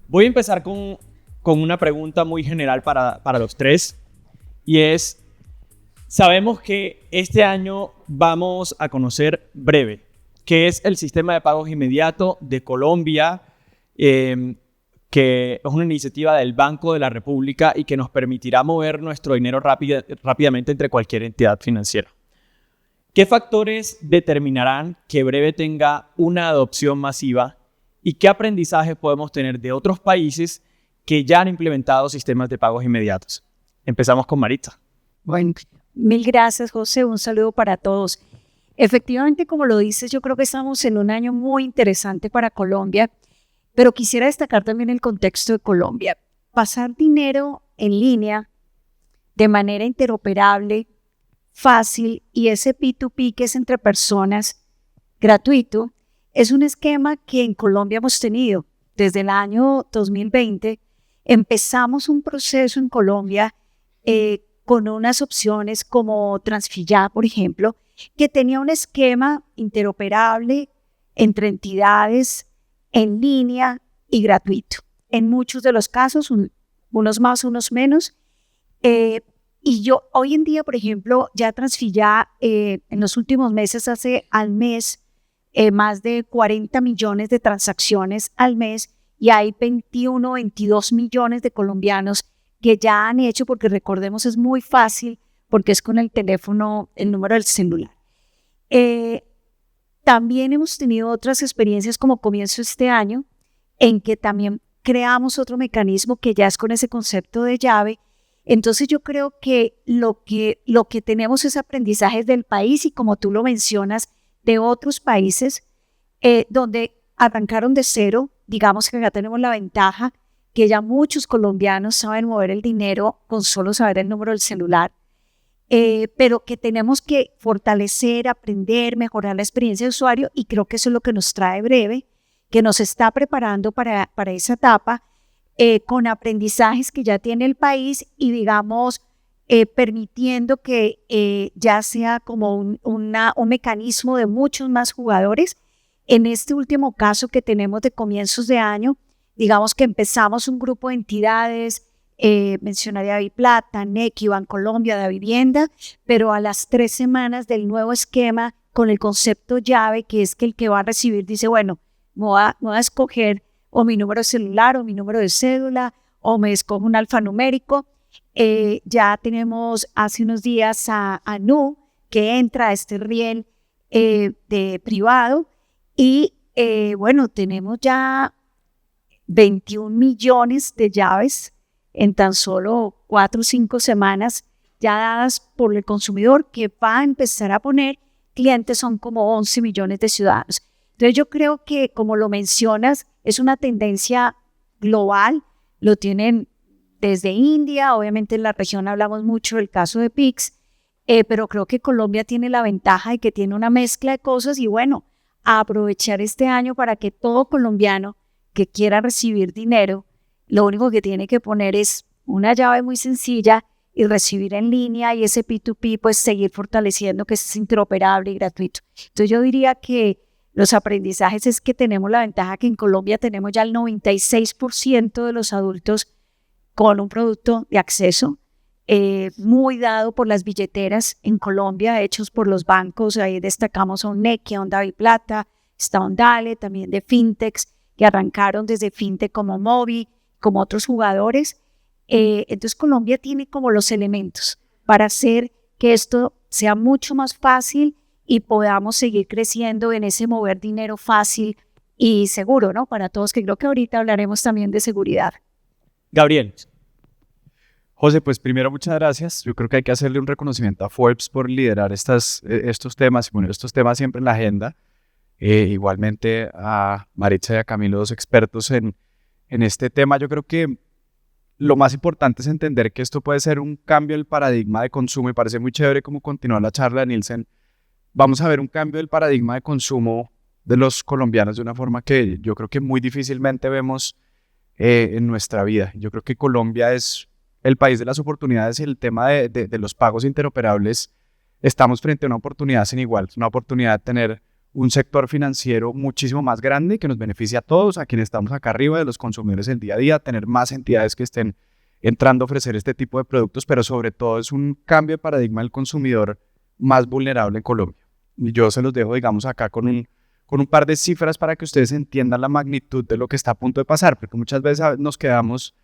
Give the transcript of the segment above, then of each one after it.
Voy a empezar con una pregunta muy general para los tres, y es, sabemos que este año vamos a conocer Breve, que es el sistema de pagos inmediato de Colombia, que es una iniciativa del Banco de la República y que nos permitirá mover nuestro dinero rápidamente entre cualquier entidad financiera. ¿Qué factores determinarán que Breve tenga una adopción masiva y qué aprendizaje podemos tener de otros países que ya han implementado sistemas de pagos inmediatos? Empezamos con Maritza. Bueno, mil gracias, José. Un saludo para todos. Efectivamente, como lo dices, yo creo que estamos en un año muy interesante para Colombia, pero quisiera destacar también el contexto de Colombia. Pasar dinero en línea de manera interoperable, fácil, y ese P2P que es entre personas, gratuito, es un esquema que en Colombia hemos tenido desde el año 2020. Empezamos un proceso en Colombia con unas opciones como Transfilla, por ejemplo, que tenía un esquema interoperable entre entidades en línea y gratuito. En muchos de los casos, unos más, unos menos. Y yo hoy en día, por ejemplo, ya Transfilla en los últimos meses hace al mes más de 40 millones de transacciones al mes, y hay 21, 22 millones de colombianos que ya han hecho, porque recordemos es muy fácil, porque es con el teléfono, el número del celular. También hemos tenido otras experiencias como comienzo este año, en que también creamos otro mecanismo que ya es con ese concepto de llave. Entonces yo creo que lo que tenemos es aprendizajes del país y, como tú lo mencionas, de otros países donde arrancaron de cero. Digamos que acá tenemos la ventaja que ya muchos colombianos saben mover el dinero con solo saber el número del celular, pero que tenemos que fortalecer, aprender, mejorar la experiencia de usuario, y creo que eso es lo que nos trae Breve, que nos está preparando para esa etapa con aprendizajes que ya tiene el país y, digamos, permitiendo que ya sea como un mecanismo de muchos más jugadores. En este último caso que tenemos de comienzos de año, digamos que empezamos un grupo de entidades, mencionaría DaviPlata, Nequi, Bancolombia, Davivienda, pero a las 3 semanas del nuevo esquema con el concepto llave, que es que el que va a recibir dice, bueno, me voy a escoger o mi número de celular o mi número de cédula, o me escojo un alfanumérico. Ya tenemos hace unos días a Nu, que entra a este riel de privado, y bueno, tenemos ya 21 millones de llaves en tan solo 4 o 5 semanas ya dadas por el consumidor, que va a empezar a poner clientes. Son como 11 millones de ciudadanos. Entonces yo creo que, como lo mencionas, es una tendencia global. Lo tienen desde India, obviamente en la región hablamos mucho del caso de Pix, pero creo que Colombia tiene la ventaja de que tiene una mezcla de cosas, y bueno, a aprovechar este año para que todo colombiano que quiera recibir dinero, lo único que tiene que poner es una llave muy sencilla y recibir en línea, y ese P2P pues seguir fortaleciendo, que es interoperable y gratuito. Entonces yo diría que los aprendizajes es que tenemos la ventaja que en Colombia tenemos ya el 96% de los adultos con un producto de acceso muy dado por las billeteras en Colombia, hechos por los bancos. Ahí destacamos a un Nequi, a un DaviPlata, está un Dale, también de fintechs que arrancaron desde fintech como Mobi, como otros jugadores. Entonces Colombia tiene como los elementos para hacer que esto sea mucho más fácil y podamos seguir creciendo en ese mover dinero fácil y seguro, ¿no? Para todos, que creo que ahorita hablaremos también de seguridad. Gabriel. José, pues primero muchas gracias. Yo creo que hay que hacerle un reconocimiento a Forbes por liderar estos temas y poner estos temas siempre en la agenda. Igualmente a Maritza y a Camilo, dos expertos en este tema. Yo creo que lo más importante es entender que esto puede ser un cambio del paradigma de consumo, y parece muy chévere como continúa la charla de Nielsen. Vamos a ver un cambio del paradigma de consumo de los colombianos de una forma que yo creo que muy difícilmente vemos en nuestra vida. Yo creo que Colombia es el país de las oportunidades, y el tema de los pagos interoperables estamos frente a una oportunidad sin igual, una oportunidad de tener un sector financiero muchísimo más grande que nos beneficia a todos, a quienes estamos acá arriba de los consumidores el día a día, tener más entidades que estén entrando a ofrecer este tipo de productos, pero sobre todo es un cambio de paradigma del consumidor más vulnerable en Colombia. Y yo se los dejo, digamos, acá con un par de cifras para que ustedes entiendan la magnitud de lo que está a punto de pasar, porque muchas veces nos quedamos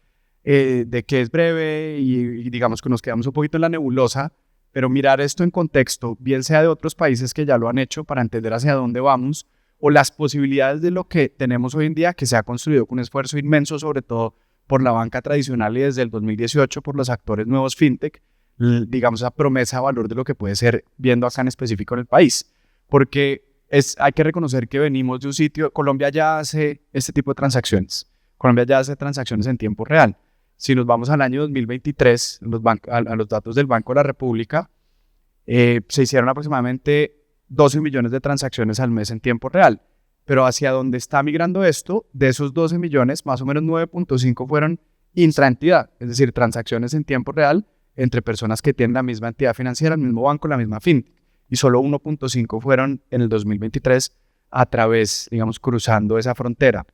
de que es breve y digamos que nos quedamos un poquito en la nebulosa, pero mirar esto en contexto, bien sea de otros países que ya lo han hecho para entender hacia dónde vamos, o las posibilidades de lo que tenemos hoy en día, que se ha construido con un esfuerzo inmenso, sobre todo por la banca tradicional y desde el 2018 por los actores nuevos fintech, digamos, esa promesa de valor de lo que puede ser viendo acá en específico en el país. Porque hay que reconocer que venimos de un sitio, Colombia ya hace este tipo de transacciones, Colombia ya hace transacciones en tiempo real. Si nos vamos al año 2023, a los datos del Banco de la República, se hicieron aproximadamente 12 millones de transacciones al mes en tiempo real. Pero hacia donde está migrando esto, de esos 12 millones, más o menos 9.5 fueron intraentidad, es decir, transacciones en tiempo real entre personas que tienen la misma entidad financiera, el mismo banco, la misma fintech. Y solo 1.5 fueron en el 2023 a través, digamos, cruzando esa frontera.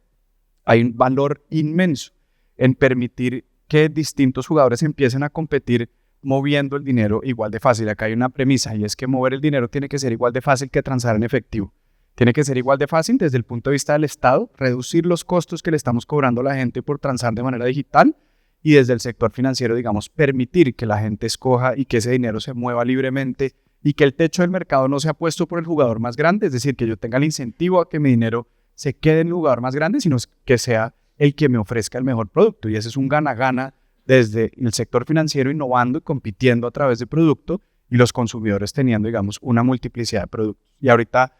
Hay un valor inmenso en permitir que distintos jugadores empiecen a competir moviendo el dinero igual de fácil. Acá hay una premisa y es que mover el dinero tiene que ser igual de fácil que transar en efectivo. Tiene que ser igual de fácil desde el punto de vista del Estado, reducir los costos que le estamos cobrando a la gente por transar de manera digital y desde el sector financiero, digamos, permitir que la gente escoja y que ese dinero se mueva libremente y que el techo del mercado no sea puesto por el jugador más grande, es decir, que yo tenga el incentivo a que mi dinero se quede en el jugador más grande, sino que sea el que me ofrezca el mejor producto. Y ese es un gana-gana desde el sector financiero innovando y compitiendo a través de producto y los consumidores teniendo, digamos, una multiplicidad de productos. Y ahorita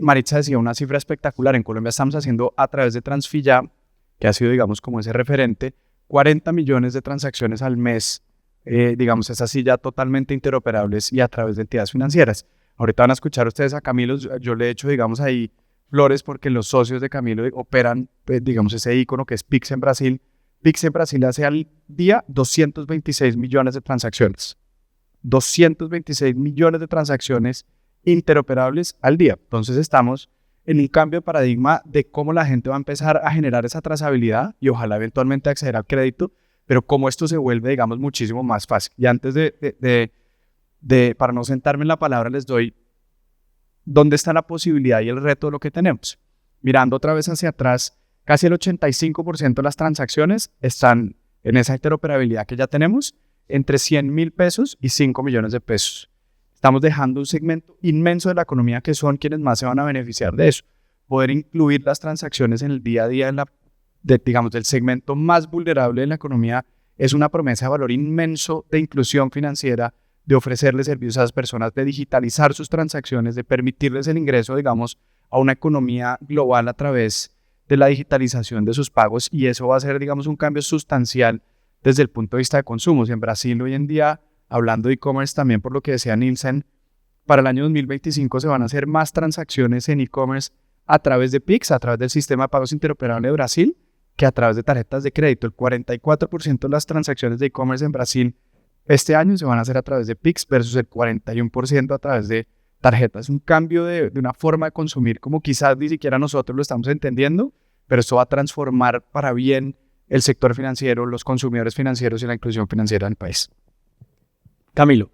Maritza decía una cifra espectacular. En Colombia estamos haciendo a través de Transfilla, que ha sido, digamos, como ese referente, 40 millones de transacciones al mes, digamos, esas sí ya totalmente interoperables y a través de entidades financieras. Ahorita van a escuchar ustedes a Camilo, yo le he hecho, digamos, ahí flores porque los socios de Camilo operan, digamos, ese icono que es Pix en Brasil. Pix en Brasil hace al día 226 millones de transacciones. 226 millones de transacciones interoperables al día. Entonces estamos en un cambio de paradigma de cómo la gente va a empezar a generar esa trazabilidad y ojalá eventualmente acceder al crédito, pero cómo esto se vuelve, digamos, muchísimo más fácil. Y antes para no sentarme en la palabra, les doy dónde está la posibilidad y el reto de lo que tenemos. Mirando otra vez hacia atrás, casi el 85% de las transacciones están en esa interoperabilidad que ya tenemos, entre 100,000 pesos y 5 millones de pesos. Estamos dejando un segmento inmenso de la economía que son quienes más se van a beneficiar de eso. Poder incluir las transacciones en el día a día digamos, del segmento más vulnerable de la economía es una promesa de valor inmenso de inclusión financiera, de ofrecerles servicios a las personas, de digitalizar sus transacciones, de permitirles el ingreso, digamos, a una economía global a través de la digitalización de sus pagos y eso va a ser, digamos, un cambio sustancial desde el punto de vista de consumos. En Brasil hoy en día, hablando de e-commerce también por lo que decía Nielsen, para el año 2025 se van a hacer más transacciones en e-commerce a través de Pix, a través del sistema de pagos interoperable de Brasil, que a través de tarjetas de crédito. El 44% de las transacciones de e-commerce en Brasil este año se van a hacer a través de Pix versus el 41% a través de tarjetas. Es un cambio de una forma de consumir como quizás ni siquiera nosotros lo estamos entendiendo, pero esto va a transformar para bien el sector financiero, los consumidores financieros y la inclusión financiera del país. Camilo.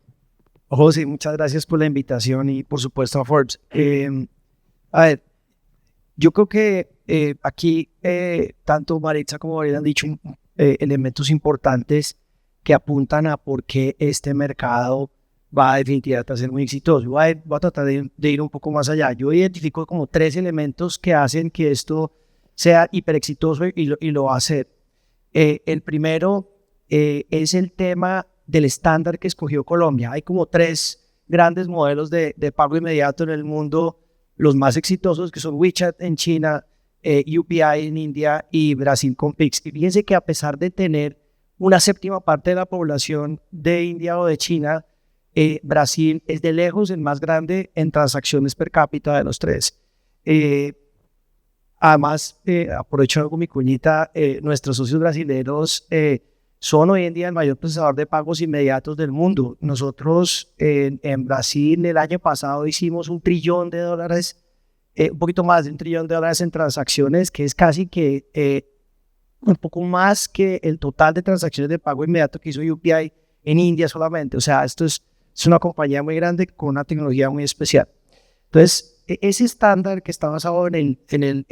José, muchas gracias por la invitación y por supuesto a Forbes. A ver, yo creo que aquí tanto Maritza como Gabriel han dicho elementos importantes que apuntan a por qué este mercado va definitivamente a ser muy exitoso. Voy a tratar de ir un poco más allá. Yo identifico como 3 elementos que hacen que esto sea hiper exitoso y lo va a hacer. El primero es el tema del estándar que escogió Colombia. Hay como 3 grandes modelos de pago inmediato en el mundo, los más exitosos que son WeChat en China, UPI en India y Brasil con Pix. Y fíjense que a pesar de tener una 7ª parte de la población de India o de China, Brasil es de lejos el más grande en transacciones per cápita de los 3. Además, aprovecho algo mi cuñita, nuestros socios brasileños son hoy en día el mayor procesador de pagos inmediatos del mundo. Nosotros en Brasil el año pasado hicimos $1 trillón, un poquito más de $1 trillón en transacciones, que es casi que un poco más que el total de transacciones de pago inmediato que hizo UPI en India solamente. O sea, esto es una compañía muy grande con una tecnología muy especial. Entonces, ese estándar que está basado en el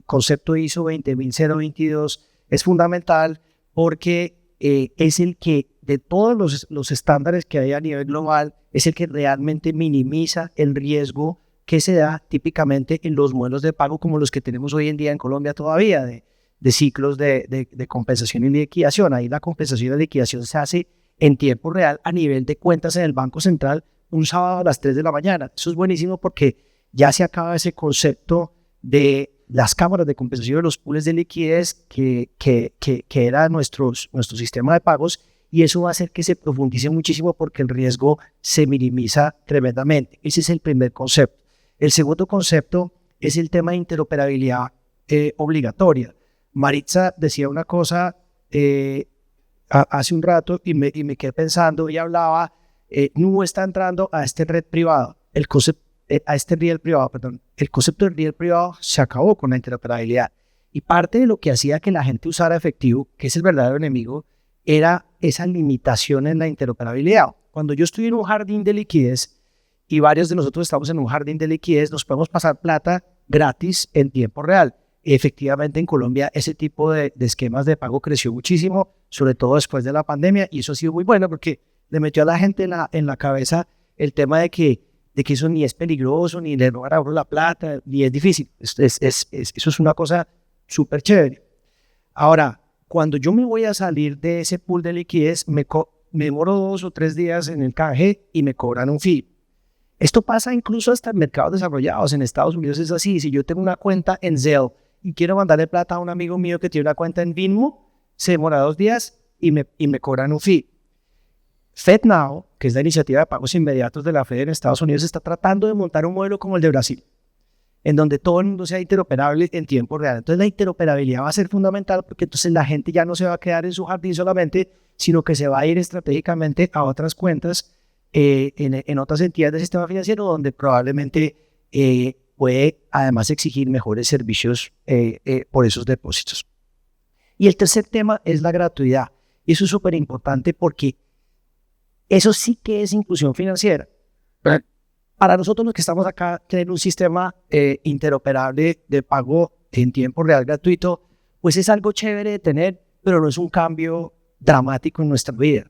concepto ISO 20022 es fundamental porque es el que, de todos los estándares que hay a nivel global, es el que realmente minimiza el riesgo que se da típicamente en los modelos de pago como los que tenemos hoy en día en Colombia todavía, de ciclos de compensación y liquidación. Ahí la compensación y la liquidación se hace en tiempo real a nivel de cuentas en el Banco Central un sábado a las 3 de la mañana. Eso es buenísimo porque ya se acaba ese concepto de las cámaras de compensación de los pools de liquidez que era nuestro sistema de pagos, y eso va a hacer que se profundice muchísimo porque el riesgo se minimiza tremendamente. Ese es el primer concepto. El segundo concepto es el tema de interoperabilidad obligatoria. Maritza decía una cosa hace un rato y me quedé pensando, y hablaba, no está entrando a este red privado, a este riel privado, perdón. El concepto del riel privado se acabó con la interoperabilidad, y parte de lo que hacía que la gente usara efectivo, que es el verdadero enemigo, era esa limitación en la interoperabilidad. Cuando yo estoy en un jardín de liquidez y varios de nosotros estamos en un jardín de liquidez, nos podemos pasar plata gratis en tiempo real. Efectivamente, en Colombia ese tipo de esquemas de pago creció muchísimo, sobre todo después de la pandemia, y eso ha sido muy bueno porque le metió a la gente en la cabeza el tema de que eso ni es peligroso, ni le roban a uno la plata, ni es difícil. Eso es una cosa súper chévere. Ahora, cuando yo me voy a salir de ese pool de liquidez, me demoro 2 o 3 días en el canje y me cobran un fee. Esto pasa incluso hasta en mercados desarrollados. En Estados Unidos es así. Si yo tengo una cuenta en Zelle y quiero mandarle plata a un amigo mío que tiene una cuenta en Venmo, se demora 2 días y me cobran un fee. FedNow, que es la iniciativa de pagos inmediatos de la Fed en Estados Unidos, está tratando de montar un modelo como el de Brasil, en donde todo el mundo sea interoperable en tiempo real. Entonces la interoperabilidad va a ser fundamental porque entonces la gente ya no se va a quedar en su jardín solamente, sino que se va a ir estratégicamente a otras cuentas en otras entidades del sistema financiero, donde probablemente puede además exigir mejores servicios por esos depósitos. Y el tercer tema es la gratuidad. Y eso es súper importante porque eso sí que es inclusión financiera. Para nosotros los que estamos acá, tener un sistema interoperable de pago en tiempo real gratuito, pues es algo chévere de tener, pero no es un cambio dramático en nuestra vida.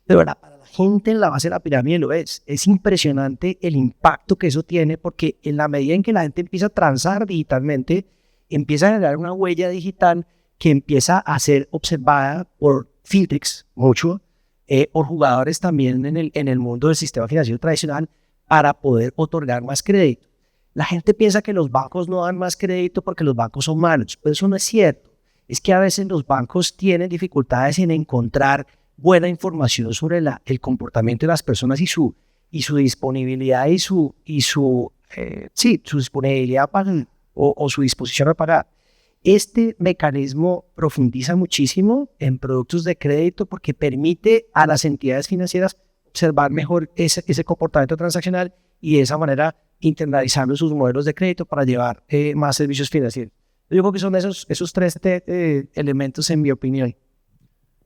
De verdad, para la gente en la base de la pirámide lo es. Es impresionante el impacto que eso tiene, porque en la medida en que la gente empieza a transar digitalmente, empieza a generar una huella digital que empieza a ser observada por fintechs mucho, por jugadores también en el mundo del sistema financiero tradicional, para poder otorgar más crédito. La gente piensa que los bancos no dan más crédito porque los bancos son malos, pero eso no es cierto. Es que a veces los bancos tienen dificultades en encontrar buena información sobre el comportamiento de las personas y su disponibilidad y su disponibilidad a pagar o su disposición a pagar. Este mecanismo profundiza muchísimo en productos de crédito porque permite a las entidades financieras observar mejor ese comportamiento transaccional y de esa manera internalizando sus modelos de crédito para llevar más servicios financieros. Yo creo que son esos 3 elementos en mi opinión.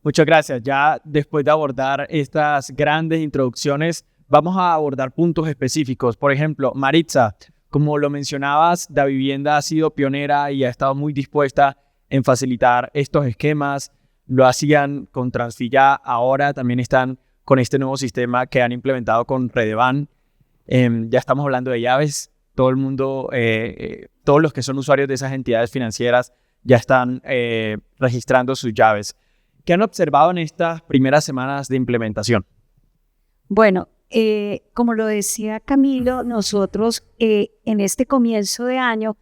Muchas gracias. Ya después de abordar estas grandes introducciones, vamos a abordar puntos específicos. Por ejemplo, Maritza, como lo mencionabas, Davivienda ha sido pionera y ha estado muy dispuesta en facilitar estos esquemas. Lo hacían con Transfilla, ahora también están con este nuevo sistema que han implementado con Redeban. Ya estamos hablando de llaves. Todo el mundo, todos los que son usuarios de esas entidades financieras ya están registrando sus llaves. ¿Qué han observado en estas primeras semanas de implementación? Bueno, como lo decía Camilo, nosotros en este comienzo de año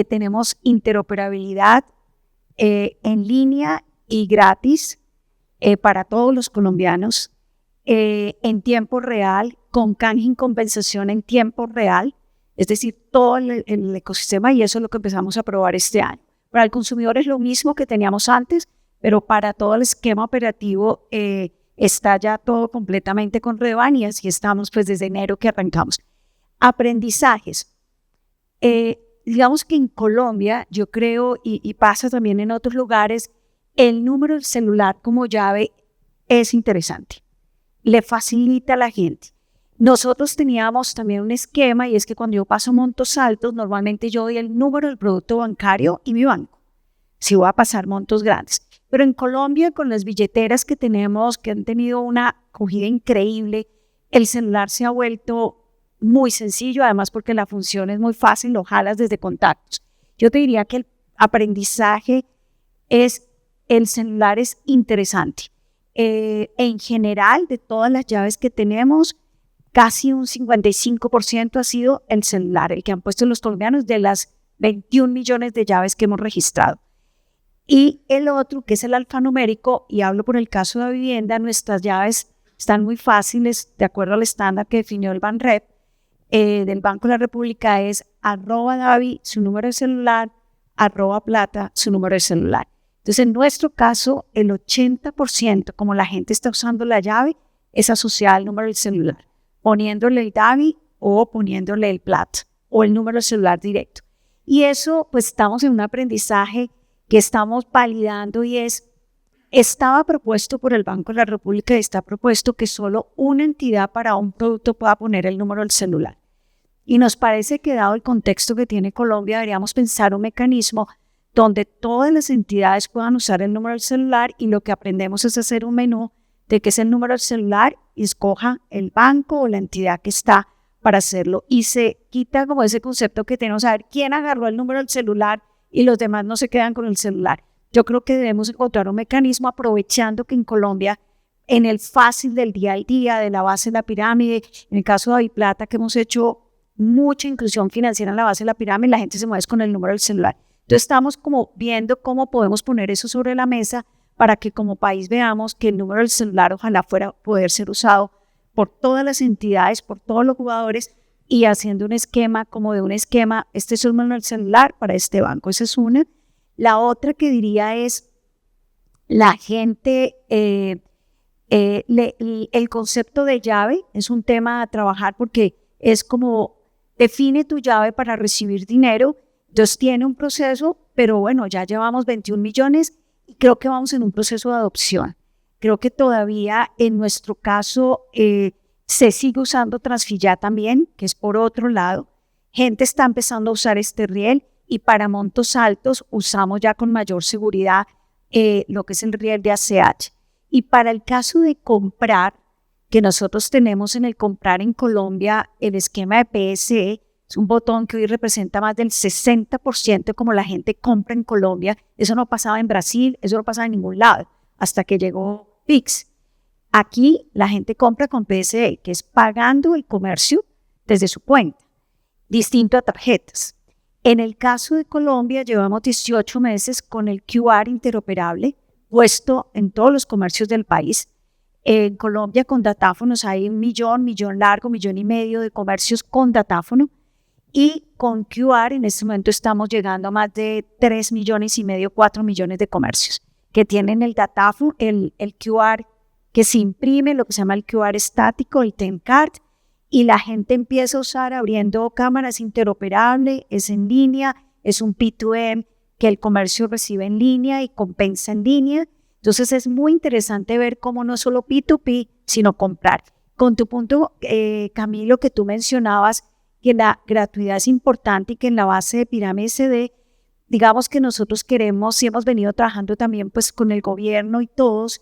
tenemos interoperabilidad en línea y gratis para todos los colombianos en tiempo real, con canje y compensación en tiempo real, es decir, todo el ecosistema, y eso es lo que empezamos a probar este año. Para el consumidor es lo mismo que teníamos antes, pero para todo el esquema operativo está ya todo completamente con Redeban y así estamos pues desde enero que arrancamos. Aprendizajes. Digamos que en Colombia, yo creo, y pasa también en otros lugares, el número del celular como llave es interesante. Le facilita a la gente. Nosotros teníamos también un esquema y es que cuando yo paso montos altos, normalmente yo doy el número del producto bancario y mi banco, si voy a pasar montos grandes. Pero en Colombia, con las billeteras que tenemos, que han tenido una acogida increíble, el celular se ha vuelto muy sencillo, además porque la función es muy fácil, lo jalas desde contactos. Yo te diría que el aprendizaje el celular es interesante. En general, de todas las llaves que tenemos, casi un 55% ha sido el celular, el que han puesto los colombianos de las 21 millones de llaves que hemos registrado. Y el otro, que es el alfanumérico, y hablo por el caso de la vivienda, nuestras llaves están muy fáciles, de acuerdo al estándar que definió el BANREP del Banco de la República, es @Davi, su número de celular, @Plata, su número de celular. Entonces, en nuestro caso, el 80%, como la gente está usando la llave, es asociada al número del celular, poniéndole el Davi o poniéndole el Plata o el número de celular directo. Y eso, pues estamos en un aprendizaje que estamos validando y estaba propuesto por el Banco de la República y está propuesto que solo una entidad para un producto pueda poner el número del celular. Y nos parece que dado el contexto que tiene Colombia, deberíamos pensar un mecanismo donde todas las entidades puedan usar el número del celular y lo que aprendemos es hacer un menú de qué es el número del celular y escoja el banco o la entidad que está para hacerlo. Y se quita como ese concepto que tenemos, a ver quién agarró el número del celular y los demás no se quedan con el celular. Yo creo que debemos encontrar un mecanismo aprovechando que en Colombia, en el fácil del día al día, de la base de la pirámide, en el caso de DaviPlata, que hemos hecho mucha inclusión financiera en la base de la pirámide, la gente se mueve con el número del celular. Entonces estamos como viendo cómo podemos poner eso sobre la mesa para que como país veamos que el número del celular ojalá fuera poder ser usado por todas las entidades, por todos los jugadores y haciendo un esquema como de un esquema, este es el número del celular para este banco, esa es una. La otra que diría es la gente, el concepto de llave es un tema a trabajar porque es como define tu llave para recibir dinero. Entonces tiene un proceso, pero bueno, ya llevamos 21 millones y creo que vamos en un proceso de adopción. Creo que todavía en nuestro caso se sigue usando Transfilla también, que es por otro lado. Gente está empezando a usar este riel y para montos altos usamos ya con mayor seguridad lo que es el riel de ACH. Y para el caso de comprar, que nosotros tenemos en el comprar en Colombia, el esquema de PSE, es un botón que hoy representa más del 60% como la gente compra en Colombia. Eso no pasaba en Brasil, eso no pasaba en ningún lado, hasta que llegó Pix. Aquí la gente compra con PSE, que es pagando el comercio desde su cuenta, distinto a tarjetas. En el caso de Colombia, llevamos 18 meses con el QR interoperable puesto en todos los comercios del país. En Colombia con datáfonos hay 1 millón, 1 millón largo, 1,5 millones de comercios con datáfono. Y con QR en este momento estamos llegando a más de 3,5 millones, 4 millones de comercios que tienen el datáfono, el QR que se imprime, lo que se llama el QR estático, el TEMCARD, y la gente empieza a usar abriendo cámaras interoperables, es en línea, es un P2M que el comercio recibe en línea y compensa en línea. Entonces es muy interesante ver cómo no solo P2P, sino comprar. Con tu punto, Camilo, que tú mencionabas, que la gratuidad es importante y que en la base de pirámide SD, digamos que nosotros queremos y hemos venido trabajando también pues con el gobierno y todos,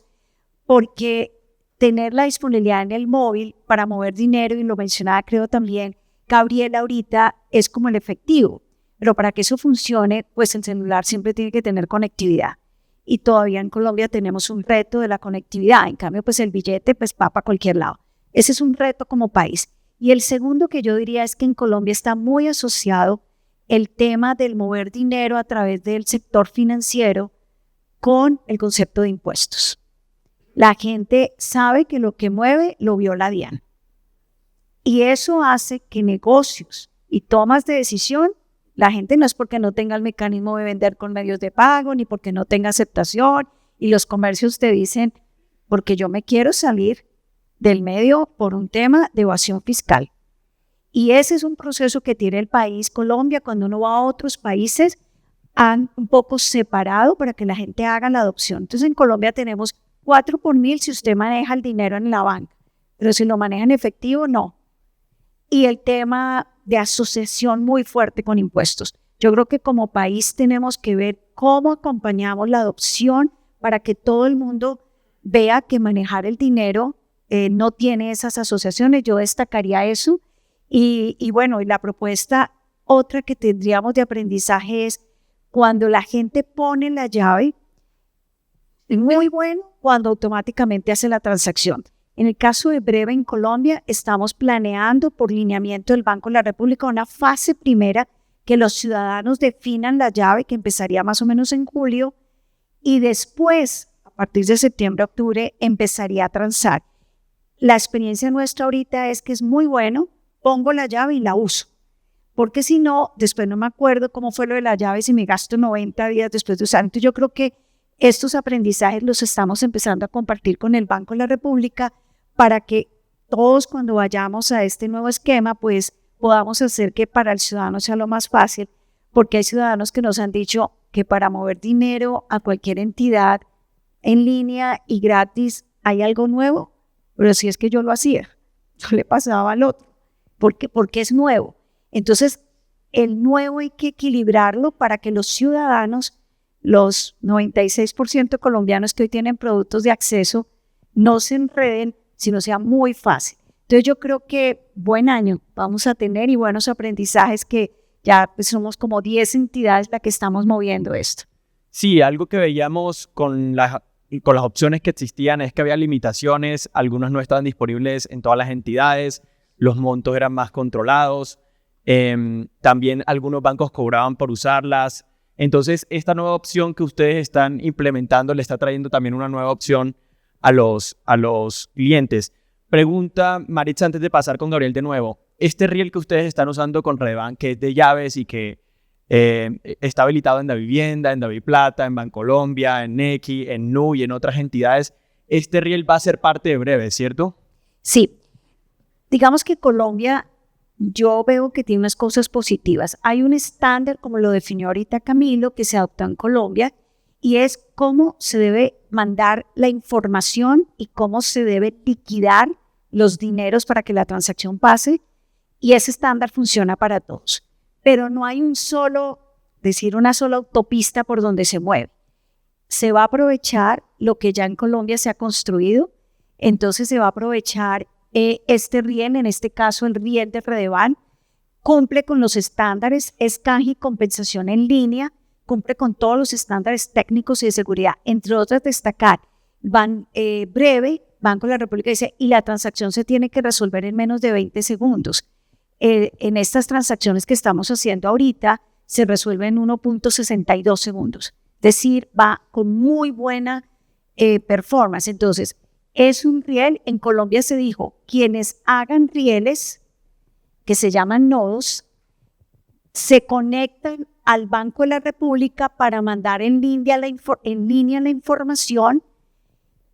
porque tener la disponibilidad en el móvil para mover dinero, y lo mencionaba creo también Gabriela ahorita, es como el efectivo, pero para que eso funcione, pues el celular siempre tiene que tener conectividad. Y todavía en Colombia tenemos un reto de la conectividad, en cambio pues el billete pues va para cualquier lado. Ese es un reto como país. Y el segundo que yo diría es que en Colombia está muy asociado el tema del mover dinero a través del sector financiero con el concepto de impuestos. La gente sabe que lo que mueve lo viola DIAN. Y eso hace que negocios y tomas de decisión, la gente no es porque no tenga el mecanismo de vender con medios de pago, ni porque no tenga aceptación, y los comercios te dicen, porque yo me quiero salir del medio por un tema de evasión fiscal. Y ese es un proceso que tiene el país. Colombia, cuando uno va a otros países, han un poco separado para que la gente haga la adopción. Entonces en Colombia tenemos 4 por 1000 si usted maneja el dinero en la banca, pero si lo maneja en efectivo, no. Y el tema de asociación muy fuerte con impuestos. Yo creo que como país tenemos que ver cómo acompañamos la adopción para que todo el mundo vea que manejar el dinero no tiene esas asociaciones. Yo destacaría eso. Y bueno, y la propuesta otra que tendríamos de aprendizaje es cuando la gente pone la llave, muy bueno cuando automáticamente hace la transacción. En el caso de Breve en Colombia, estamos planeando por lineamiento del Banco de la República una fase primera que los ciudadanos definan la llave, que empezaría más o menos en julio, y después, a partir de septiembre, octubre, empezaría a transar. La experiencia nuestra ahorita es que es muy bueno, pongo la llave y la uso, porque si no, después no me acuerdo cómo fue lo de la llave, si me gasto 90 días después de usar. Entonces yo creo que estos aprendizajes los estamos empezando a compartir con el Banco de la República para que todos cuando vayamos a este nuevo esquema, pues podamos hacer que para el ciudadano sea lo más fácil, porque hay ciudadanos que nos han dicho que para mover dinero a cualquier entidad en línea y gratis hay algo nuevo, pero si es que yo lo hacía, yo le pasaba al otro, porque es nuevo. Entonces, el nuevo hay que equilibrarlo para que los ciudadanos, los 96% colombianos que hoy tienen productos de acceso, no se enreden, sino sea muy fácil. Entonces yo creo que buen año vamos a tener y buenos aprendizajes que ya pues, somos como 10 entidades las que estamos moviendo esto. Sí, algo que veíamos con las opciones que existían es que había limitaciones, algunas no estaban disponibles en todas las entidades, los montos eran más controlados, también algunos bancos cobraban por usarlas. Entonces, esta nueva opción que ustedes están implementando le está trayendo también una nueva opción a los clientes. Pregunta Maritza antes de pasar con Gabriel de nuevo. Este riel que ustedes están usando con Redeban, que es de llaves y que está habilitado en Davivienda, en Daviplata, en Bancolombia, en Nequi, en Nu y en otras entidades, este riel va a ser parte de Breve, ¿cierto? Sí. Digamos que Colombia, yo veo que tiene unas cosas positivas. Hay un estándar, como lo definió ahorita Camilo, que se adoptó en Colombia, y es cómo se debe mandar la información y cómo se debe liquidar los dineros para que la transacción pase, y ese estándar funciona para todos. Pero no hay una sola autopista por donde se mueve. Se va a aprovechar lo que ya en Colombia se ha construido, entonces se va a aprovechar este riel, en este caso el riel de Redeban, cumple con los estándares, es canje y compensación en línea, cumple con todos los estándares técnicos y de seguridad, entre otras destacar, Breve, Banco de la República dice, y la transacción se tiene que resolver en menos de 20 segundos. En estas transacciones que estamos haciendo ahorita, se resuelve en 1.62 segundos, es decir, va con muy buena performance. Entonces, es un riel, en Colombia se dijo, quienes hagan rieles, que se llaman nodos, se conectan al Banco de la República para mandar en línea la información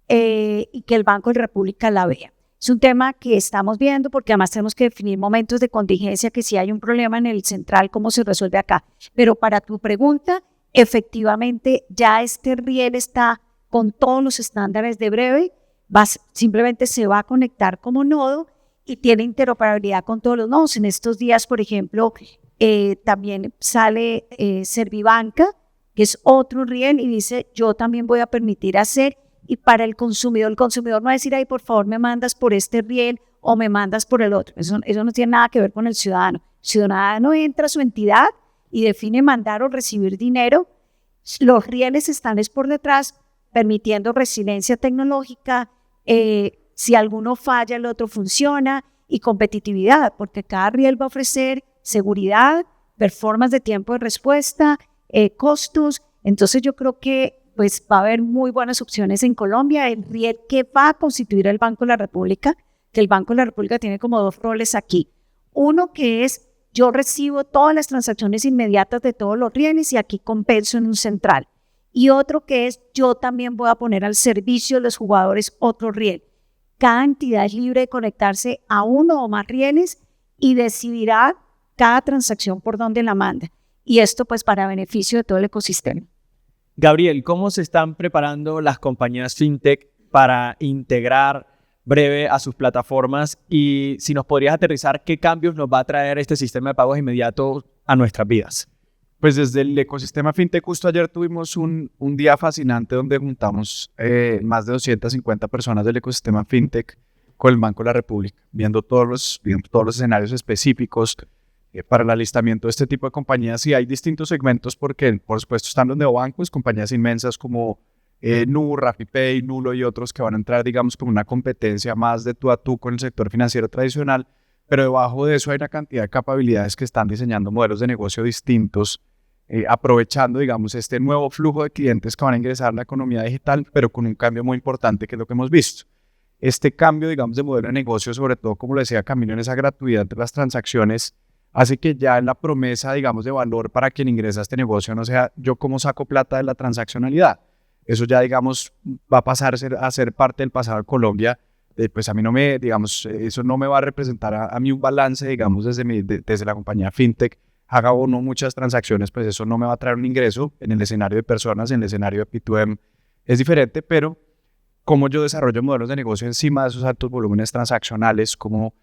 y que el Banco de la República la vea. Es un tema que estamos viendo porque además tenemos que definir momentos de contingencia, que si hay un problema en el central, cómo se resuelve acá. Pero para tu pregunta, efectivamente ya este riel está con todos los estándares de Breve, simplemente se va a conectar como nodo y tiene interoperabilidad con todos los nodos. En estos días, por ejemplo, también sale Servibanca, que es otro riel, y dice, yo también voy a permitir hacer, y para el consumidor no va a decir, ay, por favor, me mandas por este riel o me mandas por el otro. Eso no tiene nada que ver con el ciudadano. El ciudadano entra a su entidad y define mandar o recibir dinero. Los rieles están por detrás, permitiendo resiliencia tecnológica, si alguno falla, el otro funciona, y competitividad, porque cada riel va a ofrecer seguridad, performance de tiempo de respuesta, costos. Entonces yo creo que pues, va a haber muy buenas opciones en Colombia. El riel que va a constituir el Banco de la República, que el Banco de la República tiene como 2 roles aquí. Uno que es, yo recibo todas las transacciones inmediatas de todos los rieles y aquí compenso en un central. y otro que es yo también voy a poner al servicio de los jugadores otro riel. Cada entidad es libre de conectarse a uno o más rieles y decidirá cada transacción por dónde la manda. Y esto pues para beneficio de todo el ecosistema. Gabriel, ¿cómo se están preparando las compañías fintech para integrar Breve a sus plataformas? Y si nos podrías aterrizar, ¿qué cambios nos va a traer este sistema de pagos inmediatos a nuestras vidas? Pues desde el ecosistema fintech, justo ayer tuvimos un día fascinante donde juntamos más de 250 personas del ecosistema fintech con el Banco de la República, viendo todos los escenarios específicos para el alistamiento de este tipo de compañías. Y hay distintos segmentos porque, por supuesto, están los neobancos, compañías inmensas como Nu, RappiPay, Nulo y otros que van a entrar, digamos, como una competencia más de tú a tú con el sector financiero tradicional. Pero debajo de eso hay una cantidad de capacidades que están diseñando modelos de negocio distintos, aprovechando, digamos, este nuevo flujo de clientes que van a ingresar a la economía digital, pero con un cambio muy importante que es lo que hemos visto. Este cambio, digamos, de modelo de negocio, sobre todo, como lo decía Camilo, en esa gratuidad de las transacciones, hace que ya en la promesa, digamos, de valor para quien ingresa a este negocio no sea yo cómo saco plata de la transaccionalidad. Eso ya, digamos, va a pasar a ser parte del pasado de Colombia. Pues a mí no me, digamos, eso no me va a representar a mí un balance, digamos, desde la compañía fintech, haga o no muchas transacciones, pues eso no me va a traer un ingreso en el escenario de personas, en el escenario de P2M es diferente, pero cómo yo desarrollo modelos de negocio encima de esos altos volúmenes transaccionales, cómo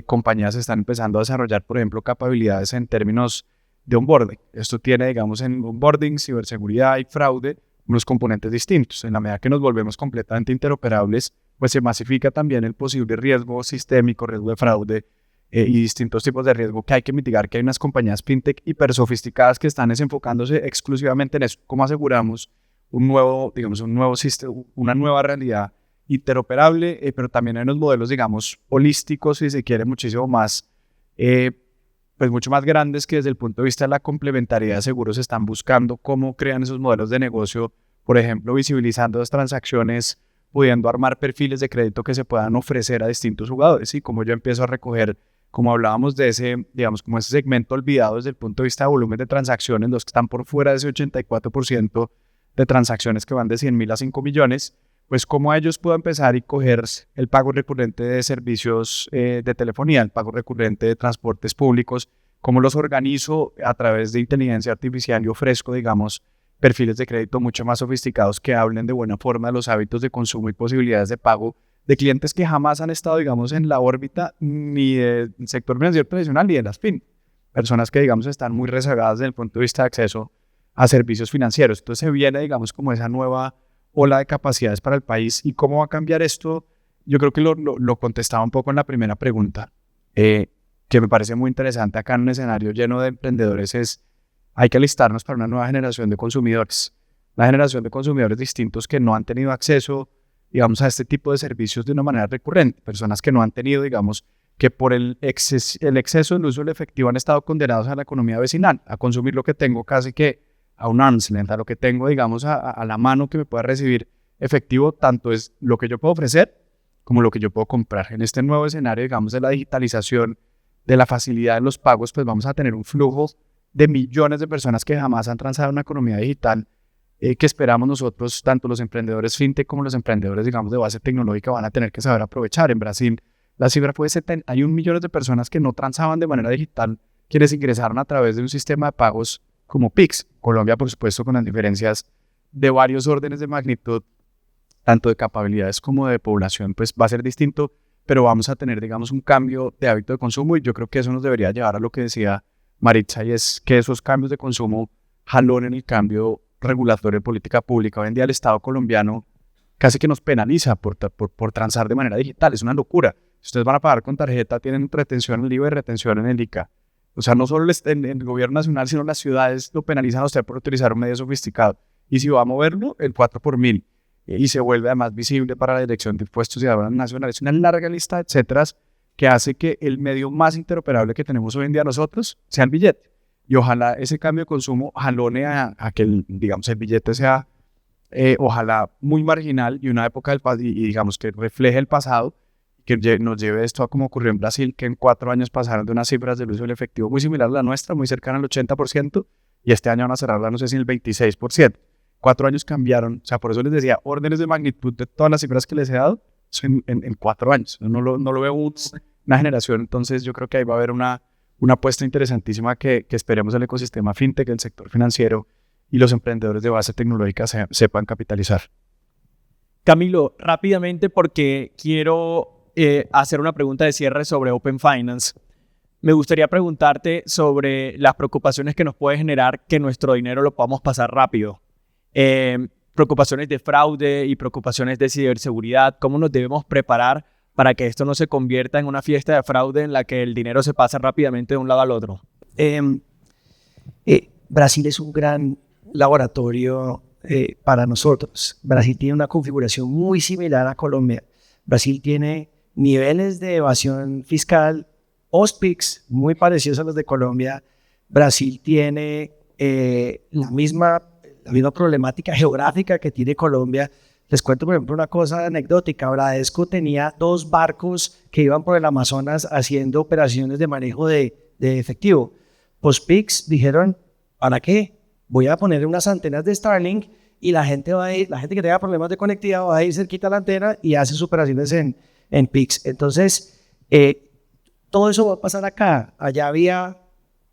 compañías están empezando a desarrollar, por ejemplo, capacidades en términos de onboarding. Esto tiene, digamos, en onboarding, ciberseguridad y fraude, unos componentes distintos. En la medida que nos volvemos completamente interoperables, pues se masifica también el posible riesgo sistémico, riesgo de fraude y distintos tipos de riesgo que hay que mitigar, que hay unas compañías fintech hiper sofisticadas que están enfocándose exclusivamente en eso. ¿Cómo aseguramos un nuevo sistema, una nueva realidad interoperable, pero también hay unos modelos, digamos, holísticos, si se quiere, muchísimo más, pues mucho más grandes que desde el punto de vista de la complementariedad de seguros están buscando cómo crean esos modelos de negocio, por ejemplo, visibilizando las transacciones, pudiendo armar perfiles de crédito que se puedan ofrecer a distintos jugadores. Y como yo empiezo a recoger, como hablábamos de ese, digamos, como ese segmento olvidado desde el punto de vista de volumen de transacciones, los que están por fuera de ese 84% de transacciones que van de 100.000 a 5 millones, pues cómo a ellos puedo empezar y coger el pago recurrente de servicios de telefonía, el pago recurrente de transportes públicos, cómo los organizo a través de inteligencia artificial y ofrezco, digamos, perfiles de crédito mucho más sofisticados que hablen de buena forma de los hábitos de consumo y posibilidades de pago de clientes que jamás han estado, digamos, en la órbita ni del sector financiero tradicional ni de las FIN. Personas que, digamos, están muy rezagadas desde el punto de vista de acceso a servicios financieros. Entonces se viene, digamos, como esa nueva ola de capacidades para el país. ¿Y cómo va a cambiar esto? Yo creo que lo contestaba un poco en la primera pregunta, que me parece muy interesante acá en un escenario lleno de emprendedores, es hay que alistarnos para una nueva generación de consumidores. Una generación de consumidores distintos que no han tenido acceso, digamos, a este tipo de servicios de una manera recurrente. Personas que no han tenido, digamos, que por el exceso del uso del efectivo han estado condenados a la economía vecinal, a consumir lo que tengo casi que a un arm's length, a lo que tengo, digamos, a la mano que me pueda recibir efectivo, tanto es lo que yo puedo ofrecer como lo que yo puedo comprar. En este nuevo escenario, digamos, de la digitalización, de la facilidad en los pagos, pues vamos a tener un flujo de millones de personas que jamás han transado en una economía digital, que esperamos nosotros, tanto los emprendedores fintech como los emprendedores, digamos, de base tecnológica, van a tener que saber aprovechar. En Brasil, la cifra fue de 71 millones de personas que no transaban de manera digital, quienes ingresaron a través de un sistema de pagos como Pix. Colombia, por supuesto, con las diferencias de varios órdenes de magnitud, tanto de capacidades como de población, pues va a ser distinto, pero vamos a tener, digamos, un cambio de hábito de consumo y yo creo que eso nos debería llevar a lo que decía Maritza, y es que esos cambios de consumo jalonen el cambio regulatorio de política pública. Hoy en día el Estado colombiano casi que nos penaliza por transar de manera digital. Es una locura. Si ustedes van a pagar con tarjeta, tienen retención en el IVA y retención en el ICA. O sea, no solo en el gobierno nacional, sino las ciudades lo penalizan a usted por utilizar un medio sofisticado. Y si va a moverlo, el 4 por 1000. Y se vuelve además visible para la Dirección de Impuestos y Aduanas Nacionales. Una larga lista de etcéteras que hace que el medio más interoperable que tenemos hoy en día nosotros sea el billete. Y ojalá ese cambio de consumo jalone a que el billete sea ojalá muy marginal y una época y digamos que refleje el pasado, que nos lleve esto a como ocurrió en Brasil, que en 4 años pasaron de unas cifras del uso del efectivo muy similar a la nuestra, muy cercana al 80%, y este año van a cerrarla, no sé si en el 26%. 4 años cambiaron. O sea, por eso les decía, órdenes de magnitud de todas las cifras que les he dado son en 4 años. No lo veo una generación. Entonces yo creo que ahí va a haber una apuesta interesantísima que esperemos el ecosistema fintech, el sector financiero y los emprendedores de base tecnológica sepan capitalizar. Camilo, rápidamente porque quiero hacer una pregunta de cierre sobre Open Finance. Me gustaría preguntarte sobre las preocupaciones que nos puede generar que nuestro dinero lo podamos pasar rápido. Preocupaciones de fraude y preocupaciones de ciberseguridad. ¿Cómo nos debemos preparar para que esto no se convierta en una fiesta de fraude en la que el dinero se pasa rápidamente de un lado al otro? Brasil es un gran laboratorio para nosotros. Brasil tiene una configuración muy similar a Colombia. Brasil tiene niveles de evasión fiscal OSPICs muy parecidos a los de Colombia. Brasil tiene la misma problemática geográfica que tiene Colombia. Les cuento, por ejemplo, una cosa anecdótica. Bradesco tenía 2 barcos que iban por el Amazonas haciendo operaciones de manejo de efectivo. Postpix dijeron, ¿para qué? Voy a poner unas antenas de Starlink y la gente que tenga problemas de conectividad va a ir cerquita a la antena y hace sus operaciones en PIX. Entonces, todo eso va a pasar acá. Allá había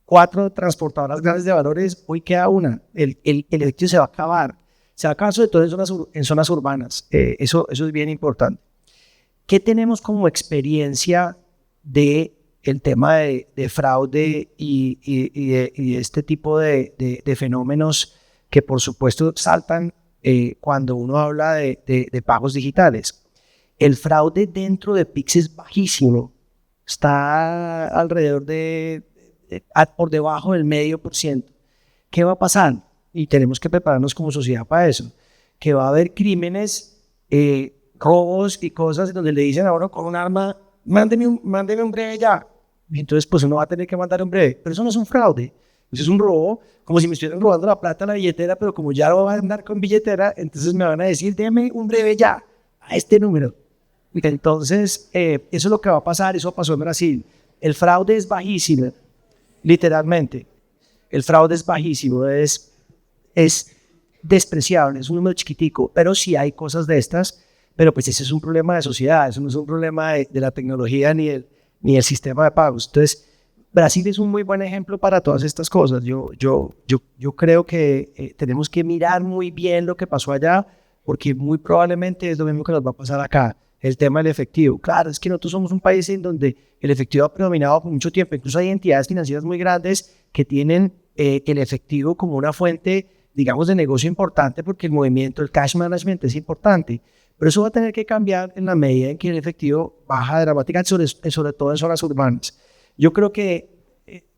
4 transportadoras grandes de valores, hoy queda una. El efectivo se va a acabar. Se va a acabar sobre todo en zonas urbanas. Eso es bien importante. ¿Qué tenemos como experiencia del tema de fraude y de este tipo de fenómenos que por supuesto saltan cuando uno habla de pagos digitales? El fraude dentro de PIX es bajísimo. Está alrededor por debajo del 0,5%. ¿Qué va a pasar? Y tenemos que prepararnos como sociedad para eso. Que va a haber crímenes, robos y cosas en donde le dicen a uno con un arma, mándeme un breve ya. Y entonces pues uno va a tener que mandar un breve. Pero eso no es un fraude. Eso es un robo, como si me estuvieran robando la plata, la billetera, pero como ya no va a andar con billetera, entonces me van a decir, déme un breve ya a este número. Entonces, eso es lo que va a pasar. Eso pasó en Brasil. El fraude es bajísimo, literalmente. El fraude es bajísimo, es despreciable, es un número chiquitico, pero sí hay cosas de estas, pero pues ese es un problema de sociedad, eso no es un problema de la tecnología ni el sistema de pagos. Entonces, Brasil es un muy buen ejemplo para todas estas cosas. Yo creo que tenemos que mirar muy bien lo que pasó allá, porque muy probablemente es lo mismo que nos va a pasar acá. El tema del efectivo. Claro, es que nosotros somos un país en donde el efectivo ha predominado por mucho tiempo. Incluso hay entidades financieras muy grandes que tienen el efectivo como una fuente, digamos, de negocio importante, porque el movimiento, el cash management es importante. Pero eso va a tener que cambiar en la medida en que el efectivo baja dramáticamente, sobre todo en zonas urbanas. Yo creo que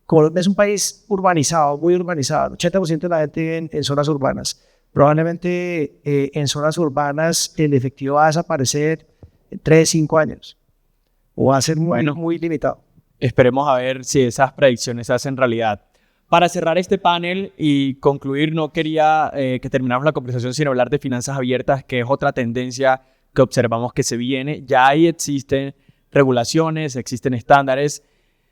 Colombia es un país urbanizado, muy urbanizado. El 80% de la gente vive en zonas urbanas. Probablemente en zonas urbanas el efectivo va a desaparecer en 3, 5 años. O va a ser muy limitado. Esperemos a ver si esas predicciones se hacen realidad. Para cerrar este panel y concluir, no quería que termináramos la conversación sin hablar de finanzas abiertas, que es otra tendencia que observamos que se viene. Ya ahí existen regulaciones, existen estándares.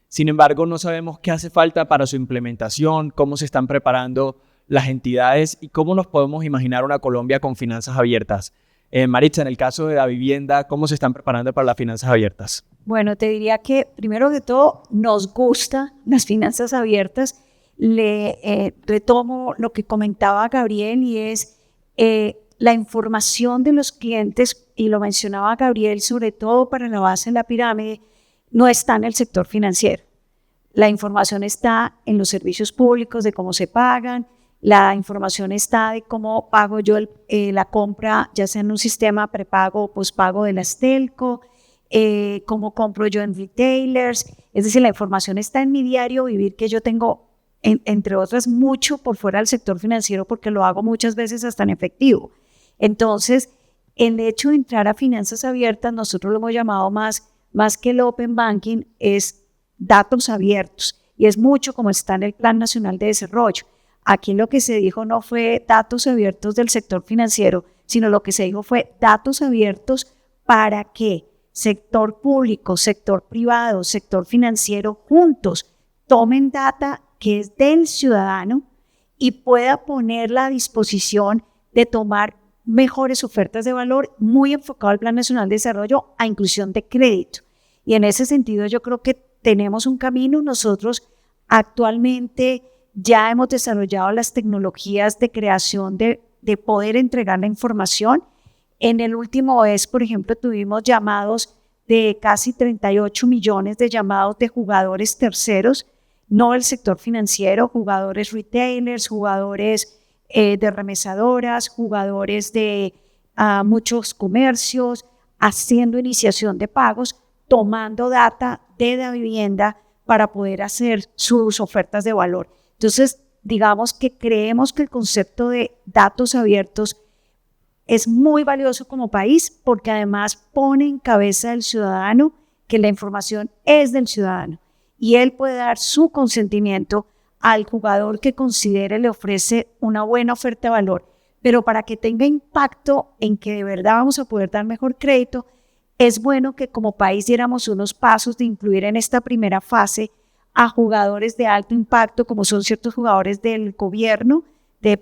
Sin embargo, no sabemos qué hace falta para su implementación, cómo se están preparando las entidades y cómo nos podemos imaginar una Colombia con finanzas abiertas. Maritza, en el caso de la vivienda, ¿cómo se están preparando para las finanzas abiertas? Bueno, te diría que primero que todo nos gustan las finanzas abiertas. Retomo lo que comentaba Gabriel y es la información de los clientes, y lo mencionaba Gabriel, sobre todo para la base de la pirámide, no está en el sector financiero. La información está en los servicios públicos de cómo se pagan, la información está de cómo pago yo la compra, ya sea en un sistema prepago o pospago de las telco, cómo compro yo en retailers. Es decir, la información está en mi diario vivir que yo tengo, entre otras, mucho por fuera del sector financiero porque lo hago muchas veces hasta en efectivo. Entonces, el hecho de entrar a finanzas abiertas, nosotros lo hemos llamado más que el Open Banking, es datos abiertos, y es mucho como está en el Plan Nacional de Desarrollo. Aquí lo que se dijo no fue datos abiertos del sector financiero, sino lo que se dijo fue datos abiertos para que sector público, sector privado, sector financiero juntos tomen data que es del ciudadano y pueda ponerla a disposición de tomar mejores ofertas de valor, muy enfocado al Plan Nacional de Desarrollo a inclusión de crédito. Y en ese sentido yo creo que tenemos un camino. Nosotros actualmente ya hemos desarrollado las tecnologías de creación de poder entregar la información. En el último mes, por ejemplo, tuvimos llamados de casi 38 millones de llamados de jugadores terceros, no del sector financiero, jugadores retailers, jugadores de remesadoras, jugadores de muchos comercios, haciendo iniciación de pagos, tomando data de la vivienda para poder hacer sus ofertas de valor. Entonces, digamos que creemos que el concepto de datos abiertos es muy valioso como país porque además pone en cabeza del ciudadano que la información es del ciudadano y él puede dar su consentimiento al jugador que considere le ofrece una buena oferta de valor. Pero para que tenga impacto en que de verdad vamos a poder dar mejor crédito, es bueno que como país diéramos unos pasos de incluir en esta primera fase a jugadores de alto impacto, como son ciertos jugadores del gobierno, de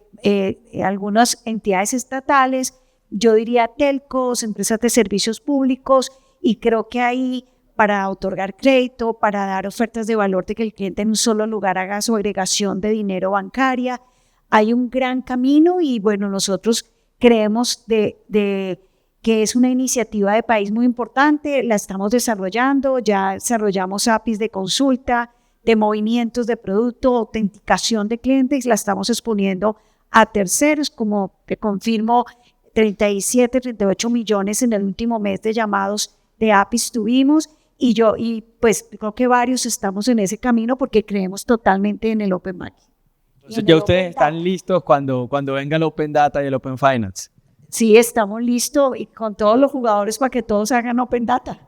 algunas entidades estatales, yo diría telcos, empresas de servicios públicos, y creo que ahí para otorgar crédito, para dar ofertas de valor de que el cliente en un solo lugar haga su agregación de dinero bancaria, hay un gran camino y bueno, nosotros creemos que es una iniciativa de país muy importante, la estamos desarrollando, ya desarrollamos APIs de consulta, de movimientos de producto, autenticación de clientes, la estamos exponiendo a terceros, como te confirmo, 37, 38 millones en el último mes de llamados de APIs tuvimos, y pues creo que varios estamos en ese camino porque creemos totalmente en el Open Banking. Entonces ya ustedes están listos cuando venga el Open Data y el Open Finance. Sí, estamos listos y con todos los jugadores para que todos hagan Open Data.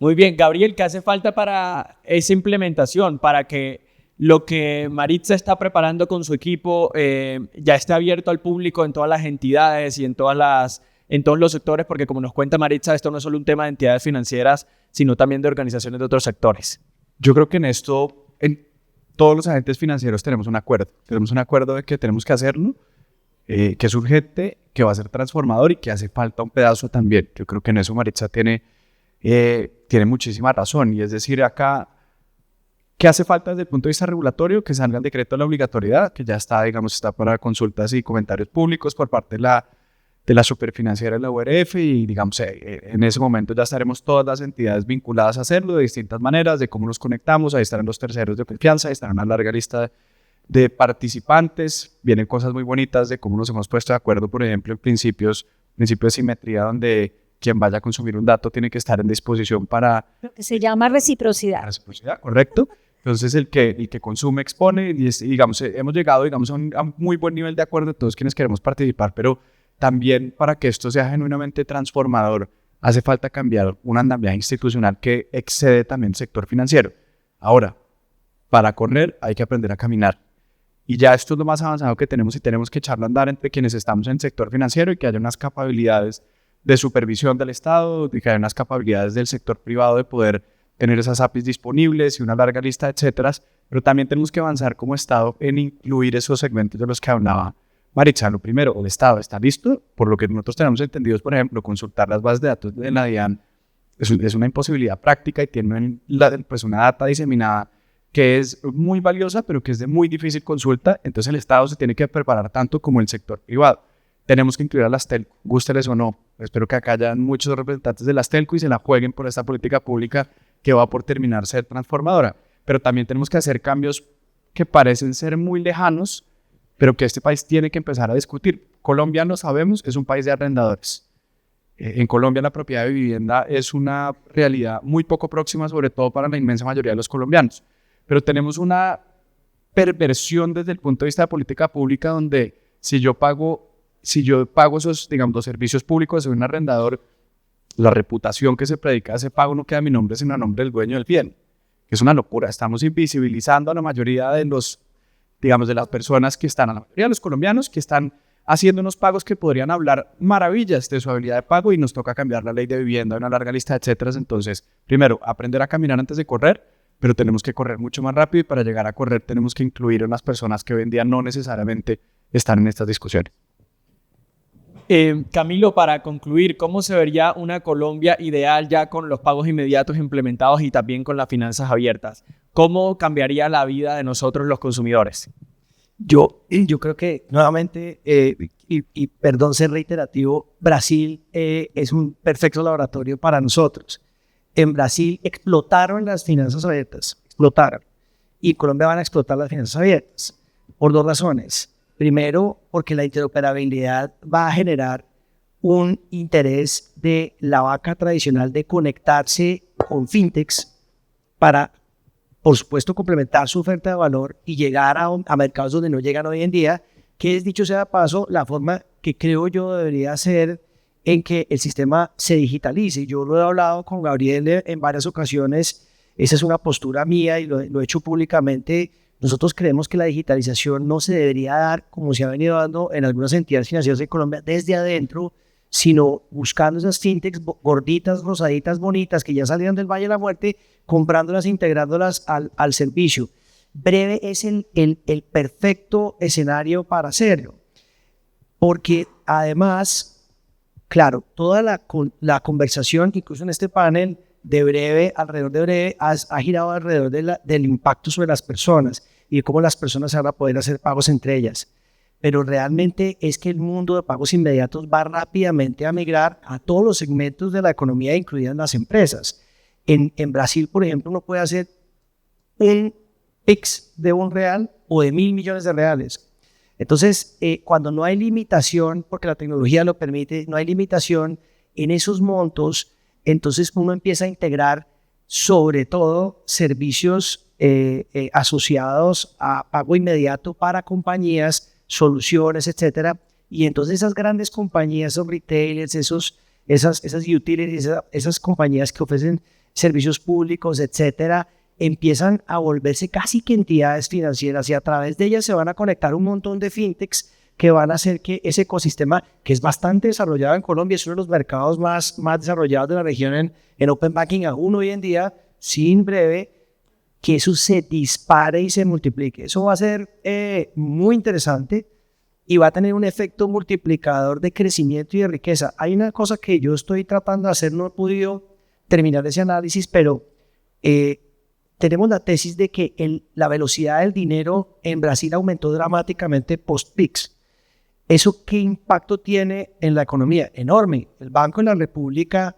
Muy bien, Gabriel, ¿qué hace falta para esa implementación? Para que lo que Maritza está preparando con su equipo ya esté abierto al público en todas las entidades y en todos los sectores, porque como nos cuenta Maritza, esto no es solo un tema de entidades financieras, sino también de organizaciones de otros sectores. Yo creo que en esto, en todos los agentes financieros tenemos un acuerdo. Tenemos un acuerdo de que tenemos que hacerlo, que es urgente, que va a ser transformador y que hace falta un pedazo también. Yo creo que en eso Maritza tiene muchísima razón. Y es decir, acá, ¿qué hace falta desde el punto de vista regulatorio? Que salga el decreto de la obligatoriedad, que ya está, digamos, está para consultas y comentarios públicos por parte de la superfinanciera de la URF y, digamos, en ese momento ya estaremos todas las entidades vinculadas a hacerlo de distintas maneras, de cómo nos conectamos, ahí estarán los terceros de confianza, ahí estará una larga lista de participantes, vienen cosas muy bonitas de cómo nos hemos puesto de acuerdo, por ejemplo, en principio de simetría, donde quien vaya a consumir un dato tiene que estar en disposición para... Lo que se llama reciprocidad. Reciprocidad, correcto. Entonces, el que consume expone y, digamos, hemos llegado, digamos, a un muy buen nivel de acuerdo de todos quienes queremos participar, pero también para que esto sea genuinamente transformador, hace falta cambiar un andamiaje institucional que excede también el sector financiero. Ahora, para correr hay que aprender a caminar. Y ya esto es lo más avanzado que tenemos y tenemos que echarlo a andar entre quienes estamos en el sector financiero y que haya unas capacidades de supervisión del Estado, y que haya unas capacidades del sector privado de poder tener esas APIs disponibles y una larga lista de etcétera, pero también tenemos que avanzar como Estado en incluir esos segmentos de los que hablaba Maritza. Lo primero, el Estado está listo, por lo que nosotros tenemos entendidos, por ejemplo, consultar las bases de datos de la DIAN es una imposibilidad práctica y tienen pues una data diseminada que es muy valiosa, pero que es de muy difícil consulta. Entonces el Estado se tiene que preparar tanto como el sector privado. Tenemos que incluir a las telco, gústeles o no. Espero que acá hayan muchos representantes de las telco y se la jueguen por esta política pública que va por terminar ser transformadora. Pero también tenemos que hacer cambios que parecen ser muy lejanos, pero que este país tiene que empezar a discutir. Colombia, lo sabemos, es un país de arrendadores. En Colombia la propiedad de vivienda es una realidad muy poco próxima, sobre todo para la inmensa mayoría de los colombianos. Pero tenemos una perversión desde el punto de vista de política pública donde si yo pago esos, digamos, los servicios públicos de un arrendador, la reputación que se predica de ese pago no queda a mi nombre, sino a nombre del dueño del bien. Es una locura. Estamos invisibilizando a la mayoría de de las personas que están, a la mayoría de los colombianos que están haciendo unos pagos que podrían hablar maravillas de su habilidad de pago y nos toca cambiar la ley de vivienda, una larga lista de etcétera. Entonces, primero, aprender a caminar antes de correr, pero tenemos que correr mucho más rápido y para llegar a correr tenemos que incluir a unas personas que hoy en día no necesariamente están en estas discusiones. Camilo, para concluir, ¿cómo se vería una Colombia ideal ya con los pagos inmediatos implementados y también con las finanzas abiertas? ¿Cómo cambiaría la vida de nosotros los consumidores? Yo creo que nuevamente, y perdón ser reiterativo, Brasil es un perfecto laboratorio para nosotros. En Brasil explotaron las finanzas abiertas, explotaron. Y en Colombia van a explotar las finanzas abiertas por dos razones. Primero, porque la interoperabilidad va a generar un interés de la banca tradicional de conectarse con fintechs para, por supuesto, complementar su oferta de valor y llegar a mercados donde no llegan hoy en día, que es, dicho sea de paso, la forma que creo yo debería ser en que el sistema se digitalice. Yo lo he hablado con Gabriel en varias ocasiones, esa es una postura mía y lo he hecho públicamente. Nosotros creemos que la digitalización no se debería dar como se ha venido dando en algunas entidades financieras de Colombia desde adentro, sino buscando esas fintechs gorditas, rosaditas, bonitas, que ya salieron del Valle de la Muerte, comprándolas, integrándolas al servicio. Breve es el perfecto escenario para hacerlo, porque además, claro, toda la conversación, incluso en este panel de Breve, alrededor de Breve, ha girado alrededor del impacto sobre las personas y de cómo las personas van a poder hacer pagos entre ellas. Pero realmente es que el mundo de pagos inmediatos va rápidamente a migrar a todos los segmentos de la economía, incluidas las empresas. En Brasil, por ejemplo, uno puede hacer un Pix de $1 o de 1.000 millones de reales. Entonces, cuando no hay limitación, porque la tecnología lo permite, no hay limitación en esos montos, entonces uno empieza a integrar sobre todo servicios asociados a pago inmediato para compañías, soluciones, etcétera. Y entonces esas grandes compañías, esos retailers, esas utilities, esas compañías que ofrecen servicios públicos, etcétera, empiezan a volverse casi que entidades financieras y a través de ellas se van a conectar un montón de fintechs que van a hacer que ese ecosistema, que es bastante desarrollado en Colombia, es uno de los mercados más desarrollados de la región en Open Banking aún hoy en día, sin Breve, que eso se dispare y se multiplique. Eso va a ser muy interesante y va a tener un efecto multiplicador de crecimiento y de riqueza. Hay una cosa que yo estoy tratando de hacer, no he podido terminar ese análisis, pero tenemos la tesis de que la velocidad del dinero en Brasil aumentó dramáticamente post-PIX. ¿Eso qué impacto tiene en la economía? Enorme. El Banco de la República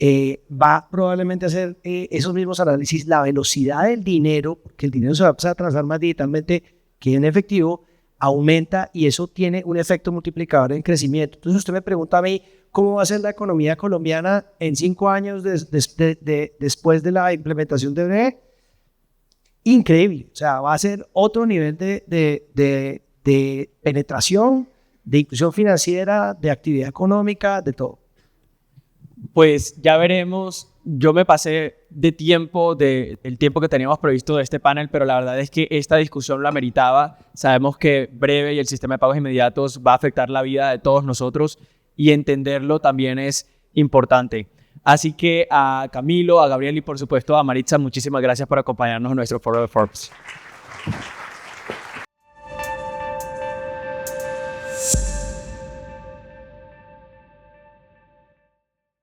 va probablemente a hacer esos mismos análisis. La velocidad del dinero, porque el dinero se va a empezar a transar más digitalmente que en efectivo, aumenta y eso tiene un efecto multiplicador en crecimiento. Entonces usted me pregunta a mí, ¿cómo va a ser la economía colombiana en 5 años después de la implementación de BRE? Increíble. O sea, va a ser otro nivel de penetración, de inclusión financiera, de actividad económica, de todo. Pues ya veremos. Yo me pasé del tiempo que teníamos previsto de este panel, pero la verdad es que esta discusión la meritaba. Sabemos que Breve y el sistema de pagos inmediatos va a afectar la vida de todos nosotros y entenderlo también es importante. Así que a Camilo, a Gabriel y por supuesto a Maritza, muchísimas gracias por acompañarnos en nuestro foro de Forbes.